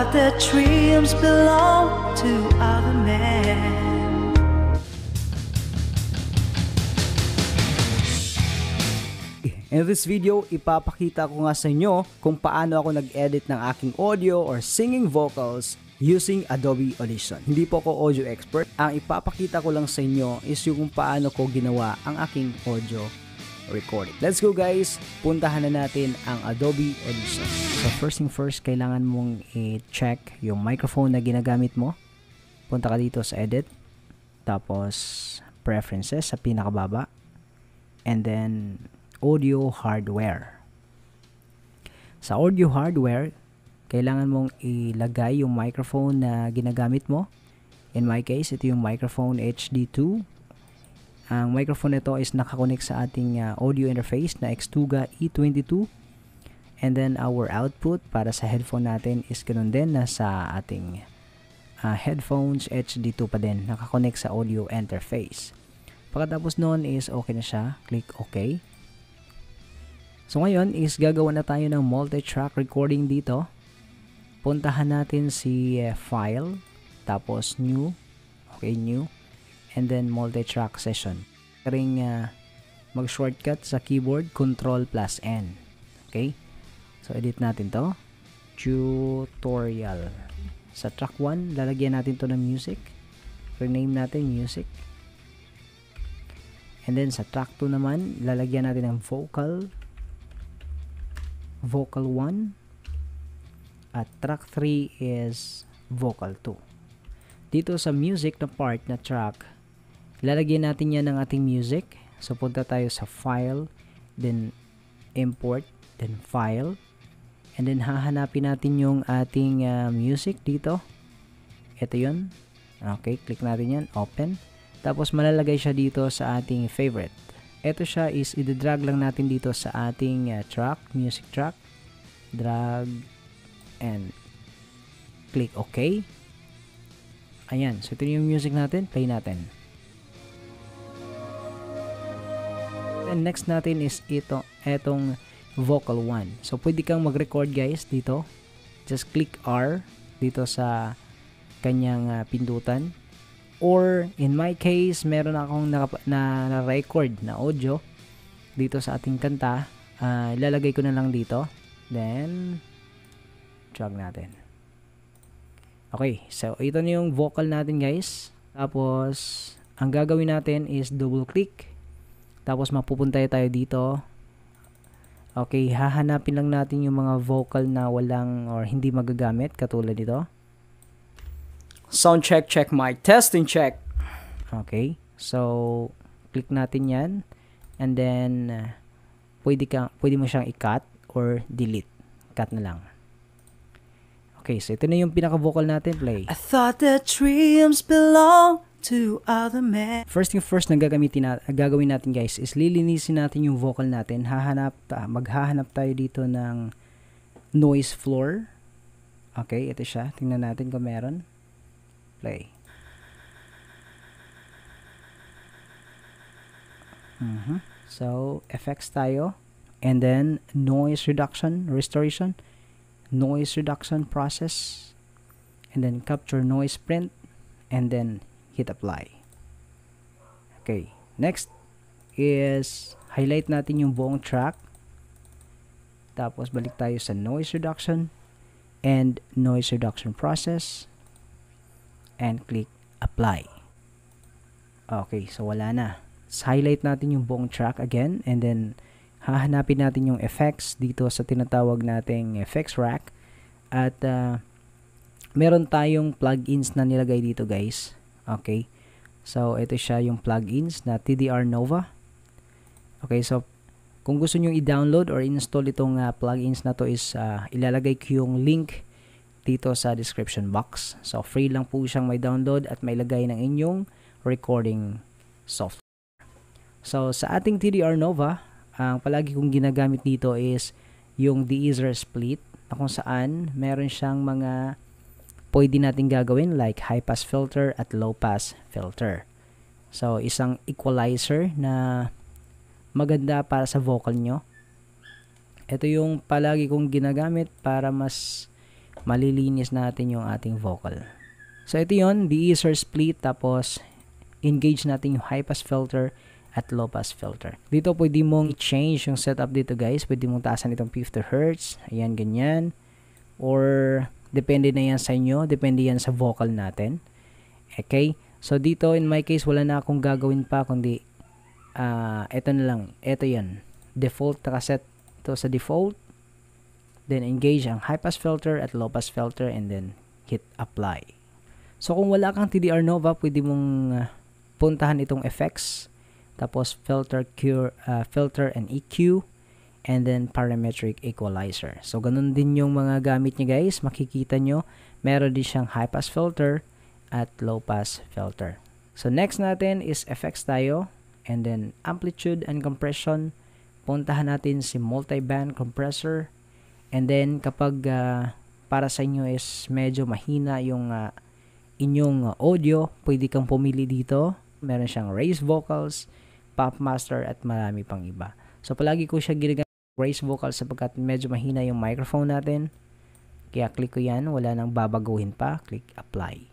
thought that dreams belong to other men. In this video, ipapakita ko nga sa inyo kung paano ako nag-edit ng aking audio or singing vocals using Adobe Audition. Hindi po ako audio expert. Ang ipapakita ko lang sa inyo is yung kung paano ko ginawa ang aking audio recording. Let's go guys! Puntahan na natin ang Adobe Audition. So first thing first, kailangan mong i-check yung microphone na ginagamit mo. Punta ka dito sa Edit. Tapos Preferences sa pinakababa. And then Audio Hardware. Sa Audio Hardware, kailangan mong ilagay yung microphone na ginagamit mo. In my case, ito yung microphone HD2. Ang microphone nito is nakakonect sa ating audio interface na Xtuga E22. And then our output para sa headphone natin is ganun din, nasa ating headphones HD2 pa din, nakakonect sa audio interface. Pagkatapos noon is okay na siya, click OK. So ngayon is gagawa na tayo ng multi-track recording dito. Puntahan natin si File, tapos New, okay, New, and then multi-track session. Karing mag-shortcut sa keyboard, Ctrl+N. Okay? So edit natin to. Tutorial. Sa track 1, lalagyan natin to ng music. Rename natin music. And then sa track 2 naman, lalagyan natin ng vocal 1, at track 3 is vocal 2. Dito sa music na part na track, lalagyan natin yan ng ating music. So punta tayo sa file, then import, then file, and then hahanapin natin yung ating music dito. Ito yun. Okay, click natin yan, open. Tapos malalagay siya dito sa ating favorite. Ito siya is i-drag lang natin dito sa ating track, music track. Drag and click OK. Ayan. So ito yung music natin. Play natin. And next natin is etong vocal 1. So pwede kang mag-record guys dito. Just click R dito sa kanyang pindutan. Or in my case, meron akong na-record na audio dito sa ating kanta. Ilalagay ko na lang dito. Then, drag natin. Okay, so ito na yung vocal natin guys. Tapos, ang gagawin natin is double click. Tapos, mapupunta tayo dito. Okay, hahanapin lang natin yung mga vocal na walang or hindi magagamit. Katulad dito. Sound check, check mic, testing check. Okay, so click natin yan, and then pwede mo siyang i-cut or delete. Cut na lang. Okay, so ito na yung pinaka-vocal natin. Play. I thought that dreams belong to other men. First thing first na gagawin natin guys is lilinisin natin yung vocal natin. Maghahanap tayo dito ng noise floor. Okay, ito siya. Tingnan natin kung meron. Play. So, effects tayo. And then, noise reduction, restoration, noise reduction process. And then, capture noise print. And then, hit apply. Okay. Next is, highlight natin yung buong track. Tapos, balik tayo sa noise reduction and noise reduction process. And click apply. Okay, so wala na. So, highlight natin yung buong track again, and then hahanapin natin yung effects dito sa tinatawag nating effects rack, at meron tayong plugins na nilagay dito guys. Okay, so ito siya yung plugins na TDR Nova. Okay, so kung gusto nyo i-download or install itong plugins na to is ilalagay ko yung link dito sa description box. So free lang po siyang may download at may lagay ng inyong recording software. So sa ating TDR Nova, ang palagi kong ginagamit dito is yung de-esser split, na kung saan meron siyang mga pwede natin gagawin like high pass filter at low pass filter. So isang equalizer na maganda para sa vocal nyo. Ito yung palagi kong ginagamit para mas malilinis natin yung ating vocal. So ito yun, de-esser split, tapos engage natin yung high pass filter at low pass filter. Dito pwede mong i-change yung setup dito guys. Pwede mong taasan itong 50 Hz. Ayan, ganyan. Or depende na yan sa inyo. Depende yan sa vocal natin. Okay? So dito in my case wala na akong gagawin pa kundi ito na lang. Ito yan. Default, nakaset ito sa default. Then engage ang high pass filter at low pass filter and then hit apply. So kung wala kang TDR Nova, pwede mong puntahan itong effects. Tapos filter and EQ, and then parametric equalizer. So ganun din yung mga gamit niya guys. Makikita nyo, meron din siyang high pass filter at low pass filter. So next natin is effects tayo, and then amplitude and compression. Puntahan natin si multi-band compressor, and then kapag para sa inyo is medyo mahina yung inyong audio, pwede kang pumili dito. Meron siyang raised vocals, pop master at marami pang iba. So palagi ko siya ginagamit raised vocals sapagkat medyo mahina yung microphone natin. Kaya click ko yan, wala nang babaguhin pa, click apply.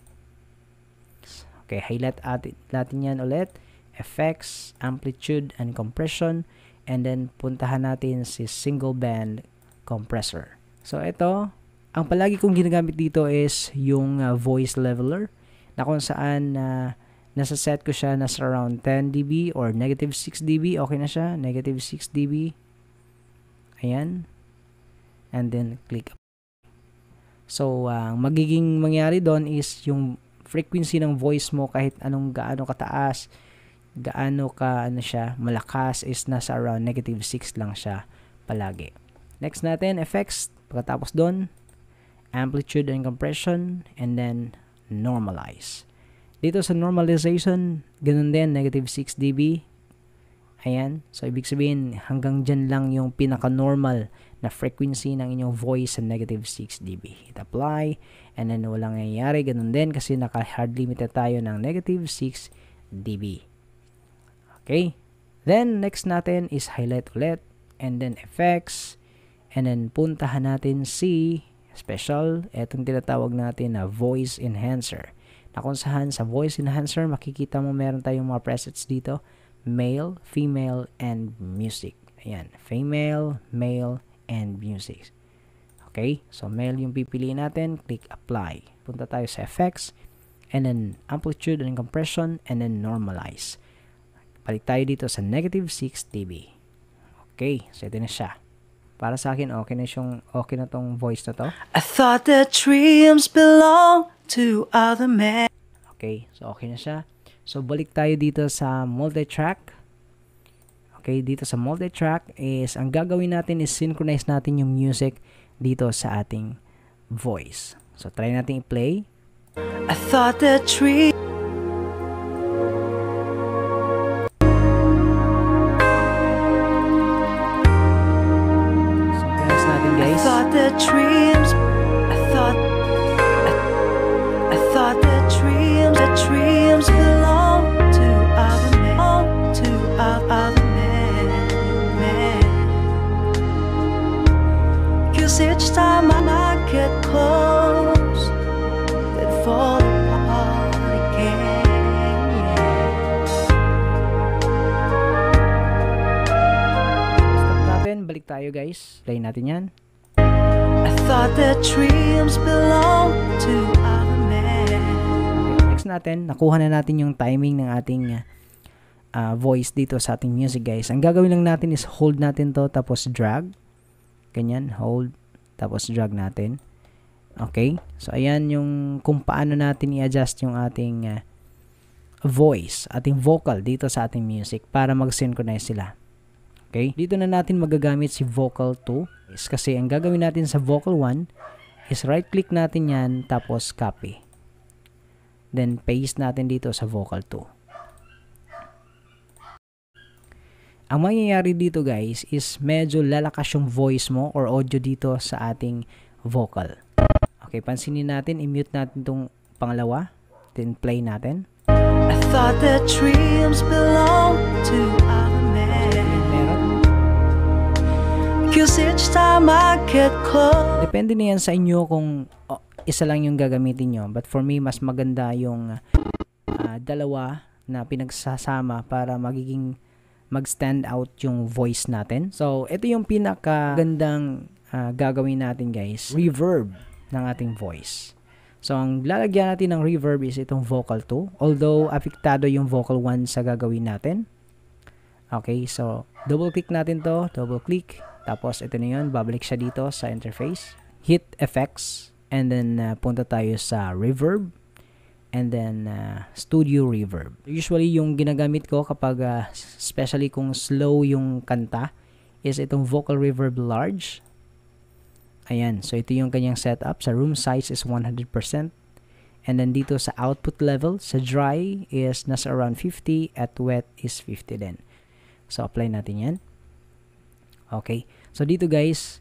Okay, highlight natin yan ulit. Effects, amplitude and compression, and then puntahan natin si single band compressor. So ito, ang palagi kong ginagamit dito is yung voice leveler na kung saan nasa set ko siya nasa around 10 dB or negative 6 dB. Okay na siya. Negative 6 dB. Ayan. And then, click. So, magiging mangyari doon is yung frequency ng voice mo kahit gaano kataas, gaano ka malakas is nasa around negative 6 lang siya palagi. Next natin, effects. Pagkatapos doon, amplitude and compression, and then normalize. Dito sa normalization, ganun din, negative 6 dB. Ayan. So, ibig sabihin, hanggang dyan lang yung pinaka-normal na frequency ng inyong voice sa negative 6 dB. Hit apply, and then walang nangyayari. Ganun din, kasi naka-hard limit tayo ng negative 6 dB. Okay. Then, next natin is highlight ulit, and then effects, and then puntahan natin si special, etong tinatawag natin na voice enhancer. Na kung saan sa voice enhancer, makikita mo meron tayong mga presets dito. Male, female, and music. Ayan. Female, male, and music. Okay? So, male yung pipiliin natin. Click apply. Punta tayo sa effects. And then, amplitude and compression. And then, normalize. Balik tayo dito sa negative 6 dB. Okay. So, ito na siya. Para sa akin, okay na tong voice na to. I thought that dreams belong to other men. Okay, so okay na siya. So balik tayo dito sa multi-track. Okay, dito sa multi-track is ang gagawin natin is synchronize natin yung music dito sa ating voice. So try natin i-play. I thought that dreams belong to other men. 'Cause each time I get close, they fall apart again. Stop natin, balik tayo guys. Play natin yan. I thought that dreams belong to other men. Next natin, nakuha na natin yung timing ng ating voice dito sa ating music guys. Ang gagawin lang natin is hold natin to tapos drag. Ganyan, hold tapos drag natin. Okay? So ayan yung kung paano natin i-adjust yung ating voice, ating vocal dito sa ating music para mag-synchronize sila. Okay? Dito na natin magagamit si vocal 2 kasi ang gagawin natin sa vocal 1 is right click natin yan tapos copy. Then paste natin dito sa vocal 2. Ang mangyayari dito guys is medyo lalakas yung voice mo or audio dito sa ating vocal. Okay, pansinin natin, i-mute natin itong pangalawa. Then play natin. I thought that dreams belong to other men. 'Cause each time I get close. Depende na yan sa inyo kung isa lang yung gagamitin nyo. But for me, mas maganda yung dalawa na pinagsasama para mag-stand out yung voice natin. So, ito yung pinakagandang gagawin natin, guys. Reverb ng ating voice. So, ang lalagyan natin ng reverb is itong vocal 2. Although, apektado yung vocal 1 sa gagawin natin. Okay, so, double-click natin to. Double-click. Tapos, ito na yun. Babalik siya dito sa interface. Hit effects. And then, punta tayo sa reverb. And then, studio reverb. Usually, yung ginagamit ko kapag, especially kung slow yung kanta, is itong vocal reverb large. Ayan. So, ito yung kanyang setup. Sa room size is 100%. And then, dito sa output level, sa dry is nasa around 50. At wet is 50 din. So, apply natin yan. Okay. So, dito guys,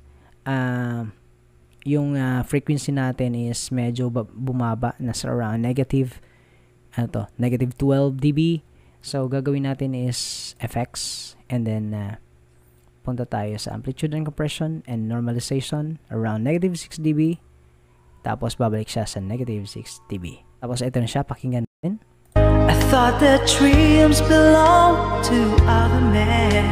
yung frequency natin is medyo bumaba. Nasa around negative 12 dB. So, gagawin natin is effects. And then, punta tayo sa amplitude and compression and normalization around negative 6 dB. Tapos, babalik siya sa negative 6 dB. Tapos, ito na siya. Pakinggan natin. I thought that dreams belonged to other men.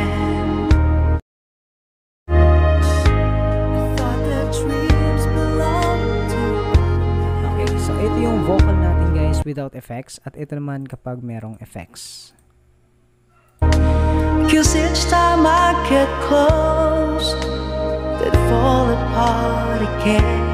I thought that dreams belonged to other men. Okay, so ito yung vocal natin guys without effects. At ito naman kapag merong effects. 'Cause each time I get close, they fall apart again.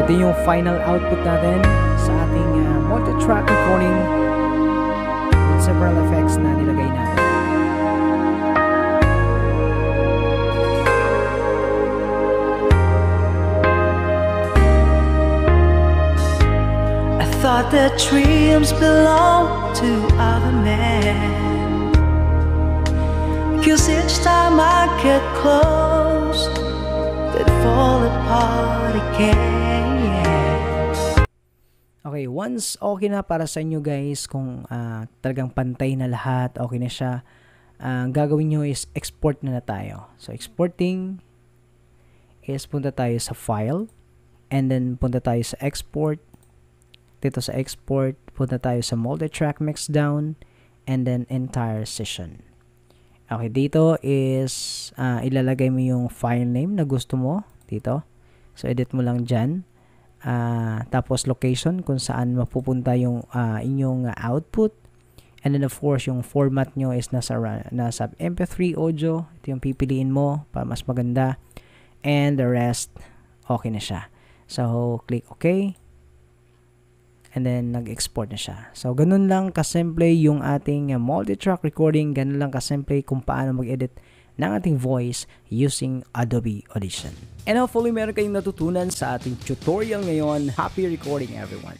Ito yung final output natin sa ating multi-track recording with several effects na nilagay natin. I thought that dreams belonged to other men. 'Cause each time I get close, they'd fall apart again. Okay, once okay na para sa inyo guys, kung talagang pantay na lahat, okay na siya, gagawin nyo is export na tayo. So, exporting is punta tayo sa file, and then punta tayo sa export. Dito sa export, punta tayo sa multi-track mixdown, and then entire session. Okay, dito is ilalagay mo yung file name na gusto mo dito. So, edit mo lang dyan. Tapos location kung saan mapupunta yung inyong output, and then of course yung format nyo is nasa MP3 audio. Ito yung pipiliin mo para mas maganda, and the rest okay na siya. So click OK, and then nag-export na siya. So ganun lang kasimple yung ating multi-track recording. Ganun lang kasimple kung paano mag-edit ng ating voice using Adobe Audition. And hopefully meron kayong natutunan sa ating tutorial ngayon. Happy recording everyone!